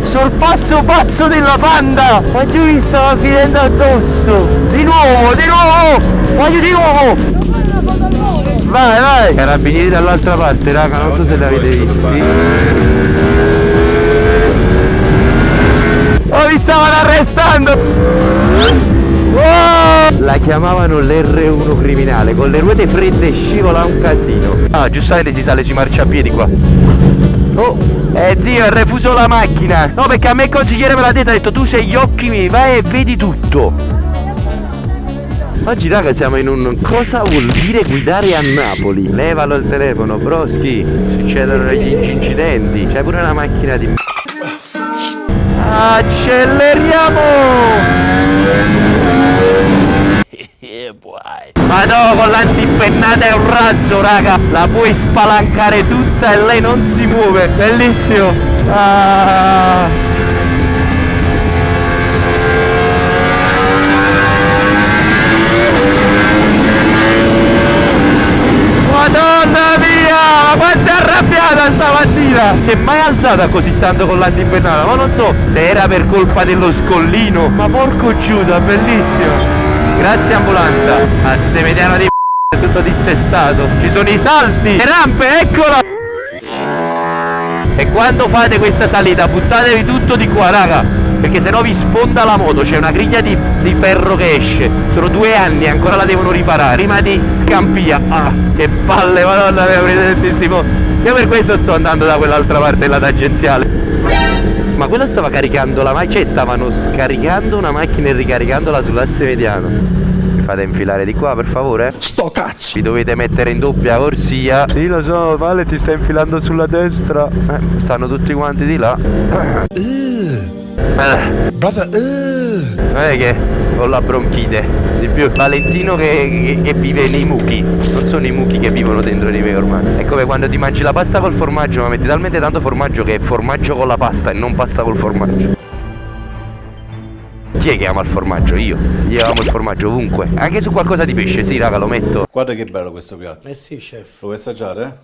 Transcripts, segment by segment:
Sorpasso pazzo della Panda! Ma tu mi stava finendo addosso! Di nuovo! Voglio di nuovo! Vai! Carabinieri dall'altra parte, raga, non so se l'avete visti. Oh, mi stavano arrestando! Oh! La chiamavano l'R1 criminale, con le ruote fredde scivola un casino. Ah, giustamente si sale sui marciapiedi qua. Oh, zio, è refuso la macchina. No, perché a me il consigliere me l'ha detto, ha detto tu sei gli occhi miei, vai e vedi tutto. Oggi raga siamo in un cosa vuol dire guidare a Napoli. Levalo il telefono, broschi, succedono gli incidenti. C'è pure una macchina di acceleriamo. Ma no, con l'antimpennata è un razzo, raga. La puoi spalancare tutta e lei non si muove. Bellissimo. Madonna mia, ma quanto è arrabbiata stamattina. Si è mai alzata così tanto con l'antimpennata? Ma non so se era per colpa dello scollino. Ma porco Giuda, bellissimo. Grazie ambulanza. A Semediano di è tutto dissestato. Ci sono i salti, le rampe, eccola. E quando fate questa salita buttatevi tutto di qua, raga, perché sennò vi sfonda la moto. C'è una griglia di ferro che esce. Sono 2 anni e ancora la devono riparare prima di scampia. Ah, che palle, madonna mia, presidentissimo. Io per questo sto andando da quell'altra parte della tangenziale. Ma quello stava caricando la macchina, cioè stavano scaricando una macchina e ricaricandola sull'asse mediano. Mi fate infilare di qua per favore? Sto cazzo! Vi dovete mettere in doppia corsia. Sì lo so, Vale ti sta infilando sulla destra. Stanno tutti quanti di là. Brother, Non è che ho la bronchite. Di più Valentino che vive nei mucchi. Non sono i mucchi che vivono dentro di me ormai. È come quando ti mangi la pasta col formaggio, ma metti talmente tanto formaggio che è formaggio con la pasta e non pasta col formaggio. Chi è che ama il formaggio? Io amo il formaggio ovunque. Anche su qualcosa di pesce, sì raga, lo metto. Guarda che bello questo piatto. Eh sì, chef. Lo vuoi assaggiare?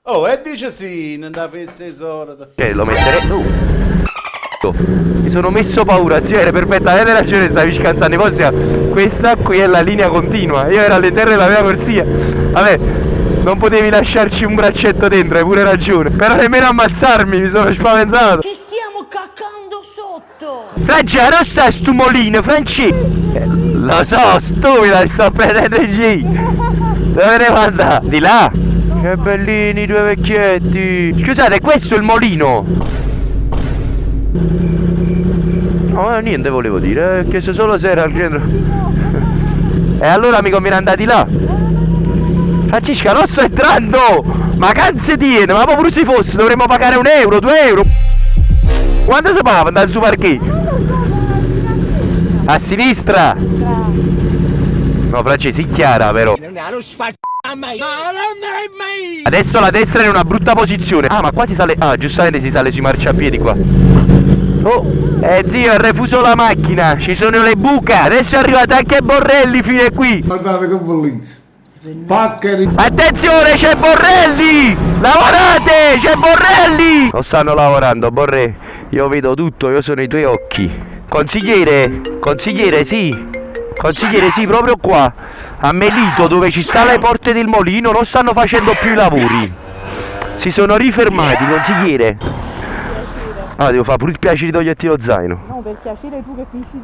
Oh, e dice sì, non da fesse solita. Cioè, lo metterei. Mi sono messo paura, zio, era perfettamente ragione, stavi scansando i posti. Questa qui è la linea continua. Io ero all'interno della mia corsia. Vabbè, non potevi lasciarci un braccetto dentro, hai pure ragione. Però nemmeno ammazzarmi, mi sono spaventato. Ci stiamo caccando sotto. Francesco, non stai stu molino, Francesco. Lo so, stupida, sto prendendo G. Dove ne manda? Di là. Che bellini i 2 vecchietti. Scusate, questo è il molino? No, niente volevo dire, che se solo se era al centro. E allora mi conviene andare di là. Francesca, non sto entrando. Ma cazzo tiene, ma proprio se fosse dovremmo pagare 1 euro, 2 euro. Quanto si paga per andare su parcheggio? A sinistra. No, Francesca, si chiara però. Adesso la destra è in una brutta posizione. Ah, ma qua si sale. Ah, giustamente si sale sui marciapiedi qua. Oh, zio, è refuso la macchina. Ci sono le buche. Adesso è arrivato anche Borrelli fino a qui. Guardate che bollizia! Paccheri! Attenzione, c'è Borrelli! Lavorate, c'è Borrelli! Non stanno lavorando, Borrelli. Io vedo tutto, io sono i tuoi occhi. Consigliere, sì. Consigliere, sì, proprio qua. A Melito, dove ci sta le porte del molino, non stanno facendo più i lavori. Si sono rifermati, consigliere. Ah, devo fare pure il piacere di toglierti lo zaino. No, per piacere tu che finisci di...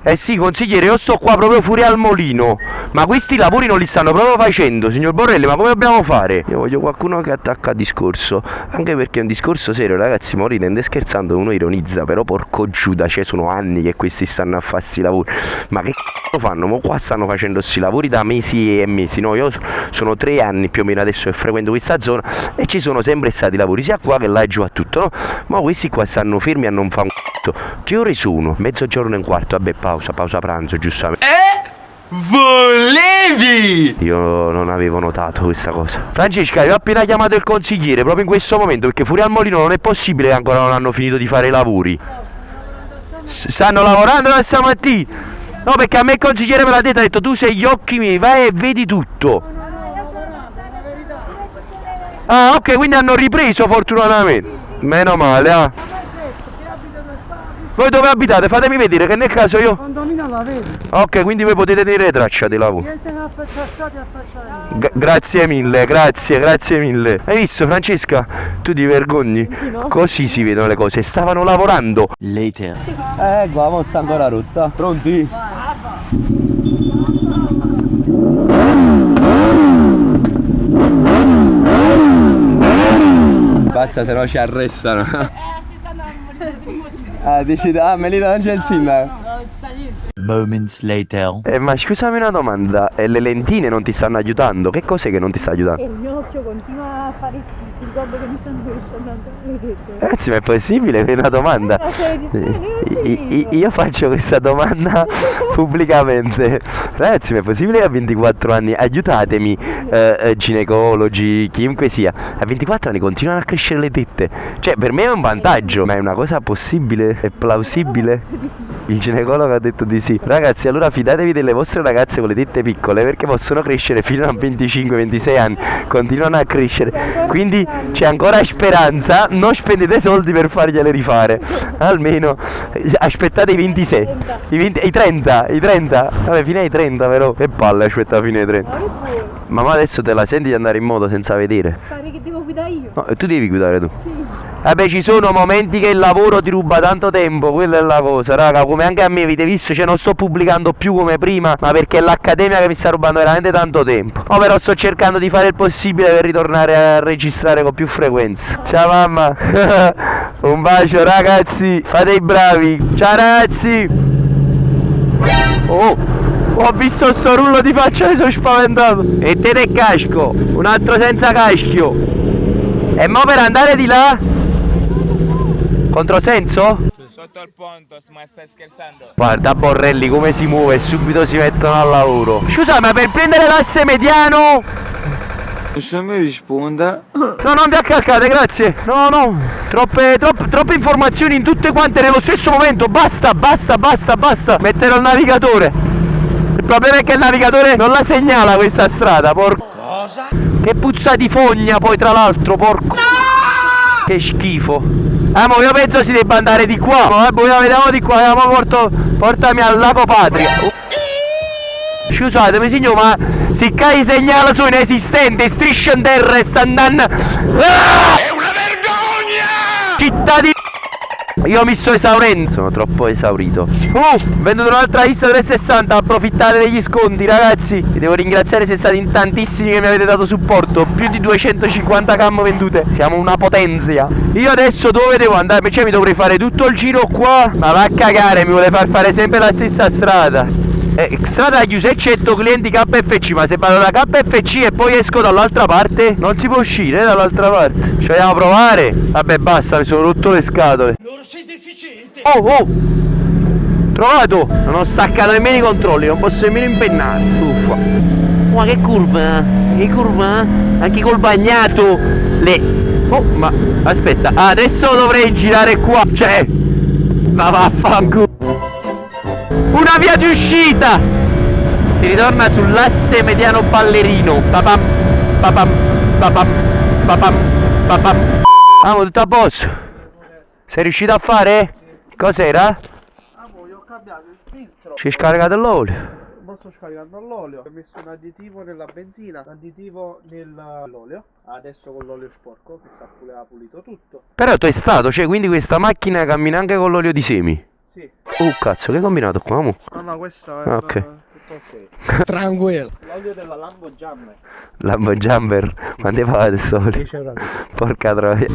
Eh sì, consigliere, io sto qua proprio fuori al molino. Ma questi lavori non li stanno proprio facendo, signor Borrelli, ma come dobbiamo fare? Io voglio qualcuno che attacca al discorso. Anche perché è un discorso serio, ragazzi, mo ridendo e scherzando uno ironizza. Però porco Giuda, cioè sono anni che questi stanno a fare sti lavori. Ma che c***o fanno? Mo qua stanno facendo sti lavori da mesi e mesi. No, io sono 3 anni più o meno adesso che frequento questa zona e ci sono sempre stati lavori sia qua che là e giù a tutto, no? Ma questi qua stanno fermi a non fare un c***o. Che ore sono? Mezzogiorno e un quarto, vabbè, pausa pranzo, giustamente. Volevi! Io non avevo notato questa cosa. Francesca, io ho appena chiamato il consigliere proprio in questo momento, perché fuori al molino non è possibile che ancora non hanno finito di fare i lavori. Stanno lavorando da stamattina. No, perché a me il consigliere me l'ha detto, ha detto tu sei gli occhi miei, vai e vedi tutto. Ah, ok, quindi hanno ripreso fortunatamente. Meno male, ah. Voi dove abitate? Fatemi vedere che nel caso io... Condomino la vedi? Ok, quindi voi potete tenere traccia di lavoro. Niente ne affacciati a facciare. Grazie mille, grazie mille. Hai visto Francesca? Tu ti vergogni? no. Così si vedono le cose, stavano lavorando. Later. Qua mo sta ancora rotta. Pronti? Basta, se no ci arrestano. Me li dà il sindaco. Moments later. Ma scusami una domanda, le lentine non ti stanno aiutando? Che cos'è che non ti sta aiutando? E il mio occhio continua a fare il gobbo che mi stanno andando. Ragazzi, ma è possibile? È una domanda. Io faccio questa domanda pubblicamente. Ragazzi, ma è possibile che a 24 anni, aiutatemi, ginecologi, chiunque sia, a 24 anni continuano a crescere le tette? Cioè, per me è un vantaggio, ma è una cosa possibile? È plausibile? Il ginecologo ha detto di sì. Ragazzi, allora fidatevi delle vostre ragazze con le tette piccole, perché possono crescere fino a 25-26 anni, continuano a crescere, quindi c'è ancora speranza. Non spendete soldi per fargliele rifare, almeno aspettate i 26, i 30, vabbè, fino ai 30 però. Che palle aspettare fino ai 30. Mamma, adesso te la senti di andare in moto senza vedere? Pare che devo guidare io. No, tu devi guidare tu. Sì. Vabbè, ci sono momenti che il lavoro ti ruba tanto tempo, quella è la cosa, raga, come anche a me avete visto, cioè non sto pubblicando più come prima, ma perché è l'accademia che mi sta rubando veramente tanto tempo. Oh, però sto cercando di fare il possibile per ritornare a registrare con più frequenza. Ciao mamma. Un bacio ragazzi, fate i bravi. Ciao ragazzi. Oh, ho visto sto rullo di faccia e sono spaventato. E te del casco, un altro senza caschio. E mo per andare di là? Controsenso? Sotto al ponto, ma stai scherzando? Guarda Borrelli come si muove e subito si mettono al lavoro. Scusa, ma per prendere l'asse mediano? Se mi risponda. No, non vi accalcate, grazie. No, troppe informazioni in tutte quante nello stesso momento. Basta. Metterò il navigatore. Il problema è che il navigatore non la segnala questa strada, porco. Cosa? Che puzza di fogna poi tra l'altro, porco. No! Che schifo. Mo io penso si debba andare di qua. Vediamo di qua. Portami al lago Patria. Scusatemi signor, ma siccome segnala su inesistente, striscia in terra e sta andando. È una vergogna! Cittadini. Io mi sto esaurendo. Sono troppo esaurito. Venduto un'altra lista 360. Approfittate degli sconti ragazzi. Vi devo ringraziare, siete stati in tantissimi che mi avete dato supporto. Più di 250 cam vendute. Siamo una potenza. Io adesso dove devo andare? Cioè mi dovrei fare tutto il giro qua? Ma va a cagare, mi vuole far fare sempre la stessa strada. Strada chiusa eccetto clienti KFC. Ma se vado da KFC e poi esco dall'altra parte, non si può uscire dall'altra parte. Ci vogliamo provare? Vabbè basta, mi sono rotto le scatole. Loro sei deficiente. Oh trovato. Non ho staccato nemmeno i controlli, non posso nemmeno impennare. Uffa. Ma che curva? Anche col bagnato. Oh, ma aspetta, adesso dovrei girare qua. Cioè, ma vaffanculo. Una via di uscita. Si ritorna sull'asse mediano ballerino. Papam. Tutto a posto. Sei riuscito a fare? Cos'era? Io ho cambiato il filtro. Ci hai scaricato l'olio? Non sto scaricando l'olio. Ho messo un additivo nella benzina, un additivo nell'olio. Adesso con l'olio sporco che sta pulito tutto. Però tu è stato, cioè quindi questa macchina cammina anche con l'olio di semi? Sì. Oh cazzo, che hai combinato qua? Mo? No, questo è ok. tutto ok. Tranquillo. L'olio della Lambo Jammer. Lambo Jumper, quanti pagate sto olio? 10 euro. Porca troia.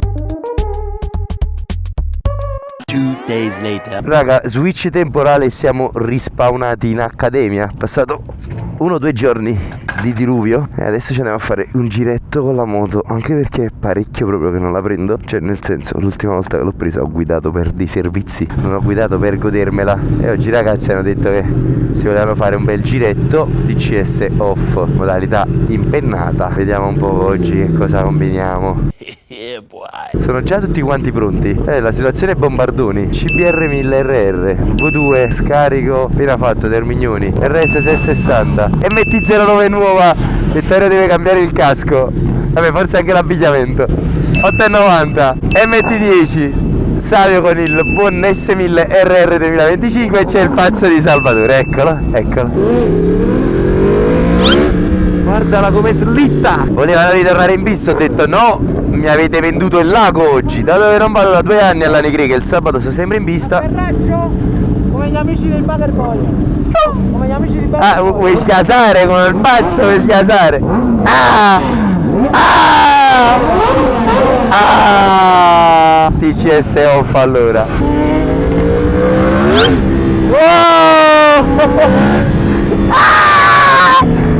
2 days later. Raga, switch temporale, siamo rispawnati in accademia. Passato 1 o 2 giorni di diluvio e adesso ci andiamo a fare un giretto con la moto. Anche perché è parecchio proprio che non la prendo. Cioè nel senso, l'ultima volta che l'ho presa ho guidato per dei servizi, non ho guidato per godermela. E oggi i ragazzi hanno detto che si volevano fare un bel giretto. TCS off, modalità impennata. Vediamo un po' oggi che cosa combiniamo. Sono già tutti quanti pronti. La situazione è bombardoni. CBR 1000RR V2 scarico appena fatto, Termignoni RS 660 MT09 nuova. Vittorio deve cambiare il casco. Vabbè, forse anche l'abbigliamento. 8,90. MT10 Savio con il buon S1000 RR 2025 e c'è il pazzo di Salvatore, eccolo. Guardala come slitta. Volevano ritornare in pista, ho detto no, mi avete venduto il lago oggi. Dato che non vado da 2 anni alla Negri, che il sabato sto sempre in pista. Ferraccio, come gli amici dei Bagger Boys. Come gli amici di Bagger Ah, Boys. vuoi scasare con il pazzo, vuoi scasare? TCS off allora.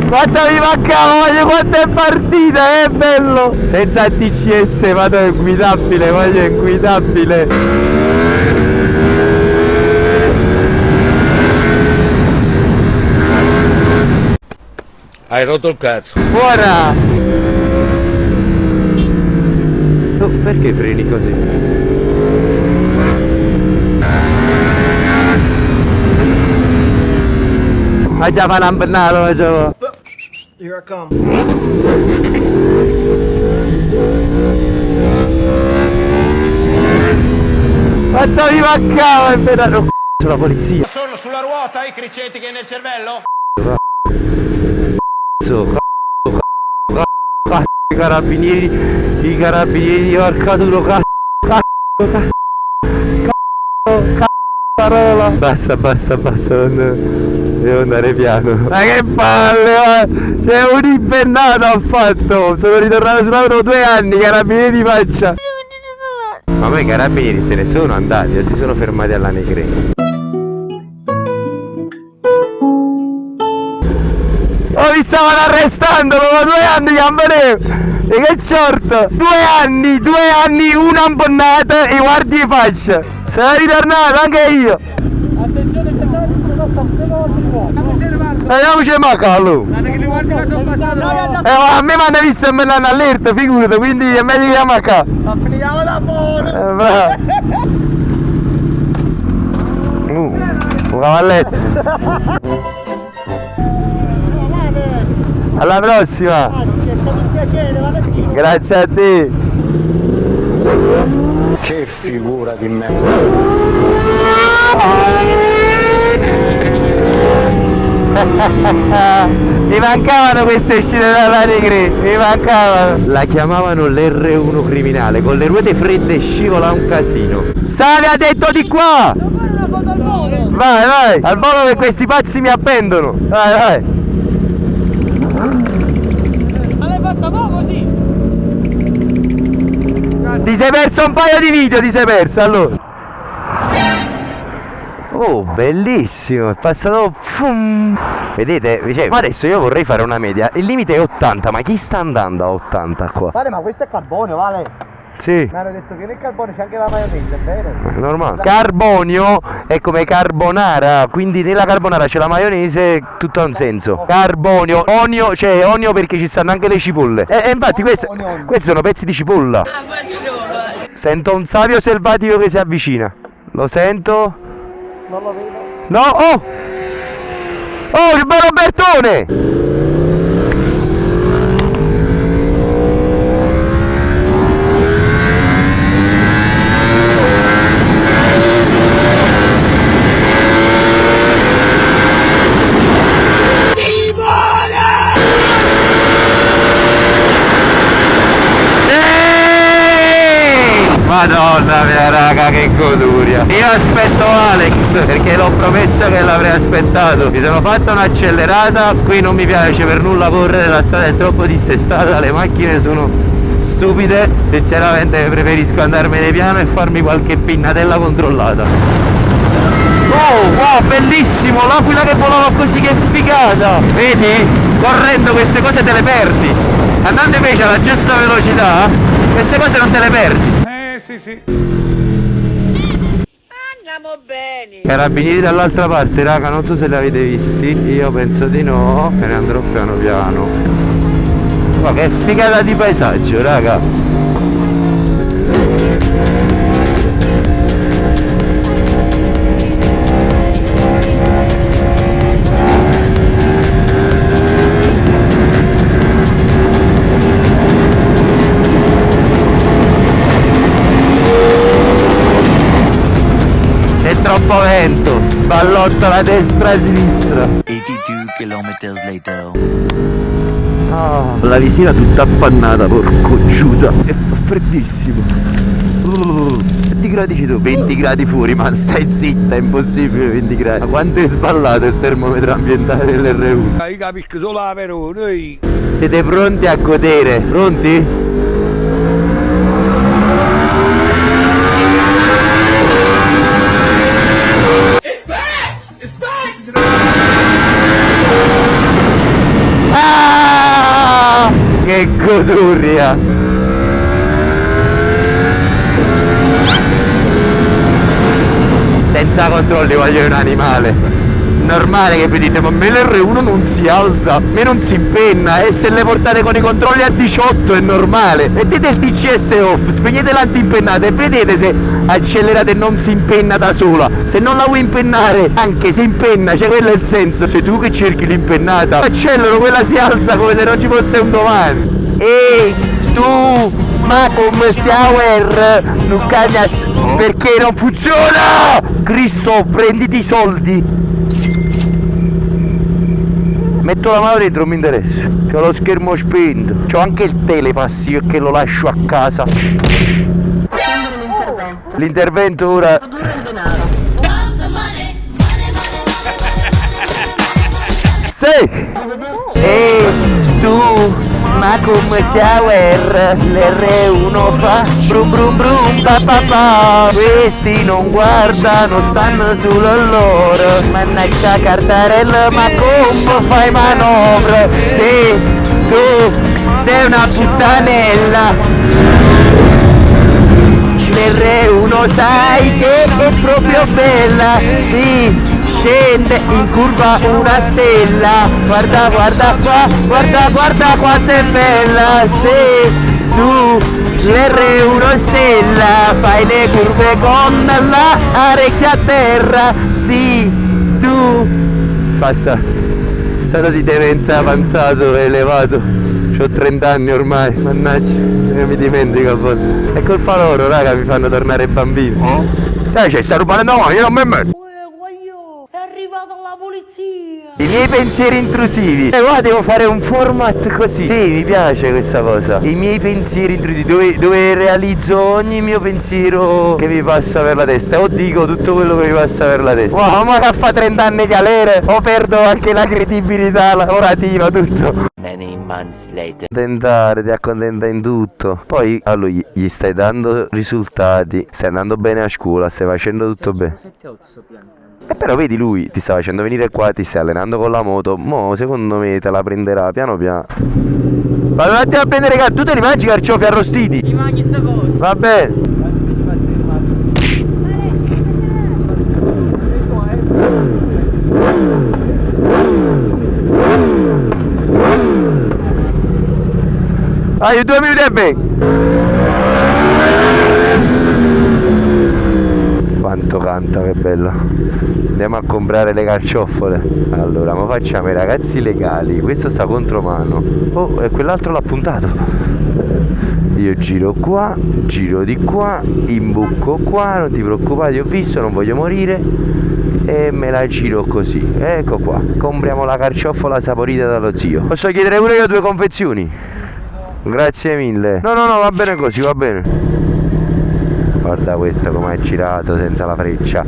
Quanto mi mancava, voglio quanto è partita, è bello! Senza TCS vado inguidabile, voglio inguidabile. Hai rotto il cazzo. Buona! Oh, perché freni così? Ma già fa l'ambennaro, ma già. Here I come. Quanto mi mancava il ferrato? La polizia. Sono sulla ruota i cricetiche nel cervello? I carabinieri di Orcaturo, parola. Basta, devo andare piano. Ma che palle, è un'impennata ho fatto. Sono ritornato sull'auto 2 anni, carabinieri di faccia. Ma poi i carabinieri se ne sono andati o si sono fermati alla Negre. Oh, mi stavano arrestando dopo 2 anni che ammanevo. E che ciorto! 2 anni, una ambonnata e guardi di faccia. Sono ritornato anche io. Attenzione, Andiamoci a Macallo. Ma A me mi hanno visto e me l'hanno allerta, figurati, quindi è meglio che a Macà. Ma finiamo da buono. Bravo. Un cavalletto. Alla prossima. È stato un piacere, Valentino. Grazie a te. Che figura di me. Mi mancavano queste uscite dalla Negri, mi mancavano. La chiamavano l'R1 criminale, con le ruote fredde scivola un casino. Sale, ha detto di qua! Vai, al volo che questi pazzi mi appendono. Vai. Ma l'hai fatto poco così? Ti sei perso un paio di video, allora. Oh, bellissimo, è passato. Fum. Vedete, ma adesso io vorrei fare una media. Il limite è 80, ma chi sta andando a 80 qua? Vale, ma questo è carbonio, Vale. Sì, Mi hanno detto che nel carbonio c'è anche la maionese, è vero? è normale. Carbonio è come carbonara, quindi nella carbonara c'è la maionese, tutto ha un senso. Carbonio, onio, cioè onio perché ci stanno anche le cipolle. E infatti questi sono pezzi di cipolla. Sento un savio selvatico che si avvicina. Lo sento? Non lo vedo. No, oh! Oh, il buon Robertone! Madonna mia raga, che goduria. Io aspetto Alex perché l'ho promesso che l'avrei aspettato. Mi sono fatto un'accelerata. Qui non mi piace per nulla correre, la strada è troppo dissestata, le macchine sono stupide. Sinceramente preferisco andarmene piano e farmi qualche pinnatella controllata. Oh wow, bellissimo, l'aquila che volava così, che figata. Vedi? Correndo queste cose te le perdi. Andando invece alla giusta velocità queste cose non te le perdi. Sì. Andiamo bene. Carabinieri dall'altra parte, raga, non so se li avete visti. Io penso di no. Me ne andrò piano piano. Ma che figata di paesaggio, raga. troppo vento, sballotto la destra e a sinistra. 82 kilometers later. La visina tutta appannata, porco Giuda, è freddissimo. Quanti gradi ci sono? 20 gradi fuori, ma stai zitta, è impossibile 20 gradi. Ma quanto è sballato il termometro ambientale dell'R1? Io capisco solo la Verona. Siete pronti a godere? Pronti? Ah! Che goduria! Senza controlli voglio un animale. Normale che vi dite, ma me l'R1 non si alza, me non si impenna, e se le portate con i controlli a 18 è normale. Mettete il DCS off, spegnete l'antimpennata e vedete se accelerate e non si impenna da sola. Se non la vuoi impennare, anche se impenna, cioè quello è il senso. Se tu che cerchi l'impennata, accelero, quella si alza come se non ci fosse un domani. Ehi, tu, ma come siamo non cagnas, perché non funziona? Cristo, prenditi i soldi. Metto la mano dentro, non mi interessa. C'ho lo schermo spento. C'ho anche il telepass io che lo lascio a casa. L'intervento ora. Sì! E tu, ma come si aware? L'R1 fa brum brum brum pa pa pa. Questi non guardano, stanno sulla loro. Mannaggia cartarella, ma come fai manovra? Se tu sei una puttanella, l'R1 sai che è proprio bella. Sì, scende in curva una stella. Guarda, guarda qua, guarda quanto è bella. Se tu l'R1 stella fai le curve con la orecchia a terra. Sì, tu. Basta, stato di demenza avanzato e elevato. C'ho 30 anni ormai, mannaggia, mi dimentico a volte. È colpa loro, raga, mi fanno tornare bambino. Sai, c'è sta rubando no, io non mi metto. È arrivata la polizia! I miei pensieri intrusivi. Qua devo fare un format così. Sì, mi piace questa cosa. I miei pensieri intrusivi, dove realizzo ogni mio pensiero che mi passa per la testa. O dico tutto quello che mi passa per la testa. Wow, ma che fa 30 anni di galera, o perdo anche la credibilità lavorativa, tutto. Many months later. Tentare, ti accontenta in tutto. Poi allora gli stai dando risultati. Stai andando bene a scuola, stai facendo tutto bene. E però vedi, lui ti sta facendo venire qua, ti stai allenando con la moto. Mo secondo me te la prenderà piano piano. Vado un attimo a prendere tu te li mangi i carciofi arrostiti? Ti mangi questa cosa? Va bene. Vai, 2 minuti e 20. Quanto canta, che bello. Andiamo a comprare le carciofole. Allora, ma facciamo i ragazzi legali. Questo sta contromano. Oh, e quell'altro l'ha puntato. Io giro qua, giro di qua, imbucco qua, non ti preoccupare, ho visto, non voglio morire. E me la giro così. Ecco qua. Compriamo la carciofola saporita dallo zio. Posso chiedere pure io 2 confezioni? Grazie mille. No, va bene così, va bene. Guarda questo come ha girato senza la freccia.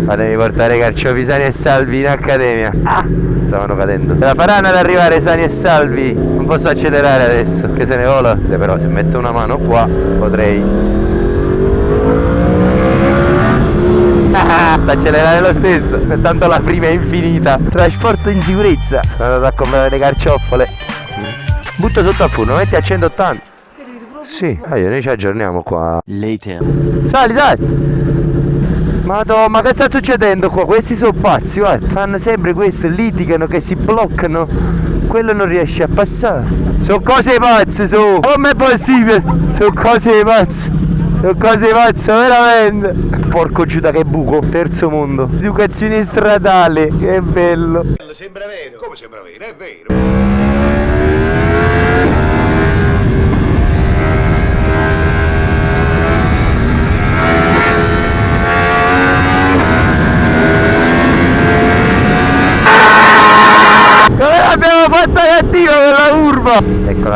Fatemi portare i carciofi sani e salvi in accademia. Ah, stavano cadendo. Ce la faranno ad arrivare sani e salvi. Non posso accelerare adesso, che se ne vola. Però se metto una mano qua potrei. Ah, sa accelerare lo stesso. Tanto la prima è infinita. Trasporto in sicurezza. Sono andato a comprare le carciofole. Butto sotto al forno, metti a 180. Sì, noi ci aggiorniamo qua. Later. Sali! Ma che sta succedendo qua? Questi sono pazzi, guarda. Fanno sempre questo, litigano, che si bloccano. Quello non riesce a passare. Sono cose pazze, sono. Come è possibile? Sono cose pazze. Sono cose pazze, veramente. Porco Giuda, che buco. Terzo mondo. Educazione stradale, che bello. Sembra vero. Come sembra vero? È vero.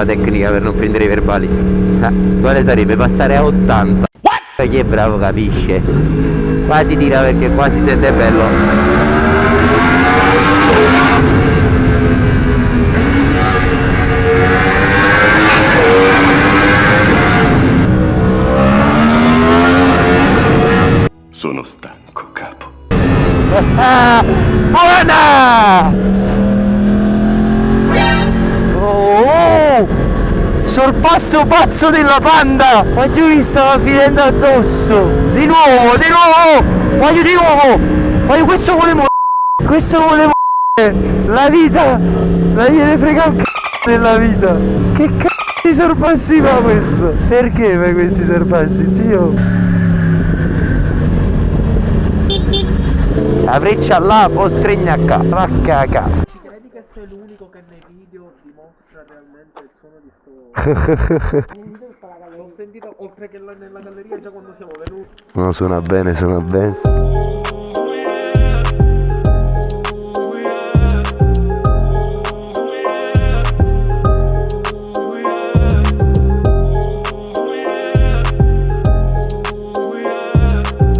la tecnica per non prendere i verbali. Quale sarebbe? Passare a 80. Chi è bravo capisce. Quasi tira perché quasi sente bello. Sono stanco, capo. Buona! Oh! Sorpasso pazzo della panda! Ma giù mi stava finendo addosso! Di nuovo! Voglio di nuovo! Voglio questo vuole morire! Questo vuole morire! La vita! La gliene frega un c***o nella vita! Che c***o di sorpassi fa questo? Perché fai questi sorpassi, zio? La freccia là, postregna qua, va caca. Ci credi che sei l'unico che nei video dimostra realmente il suono di sto... L'ho sentito oltre che nella galleria già quando siamo venuti. No, suona bene.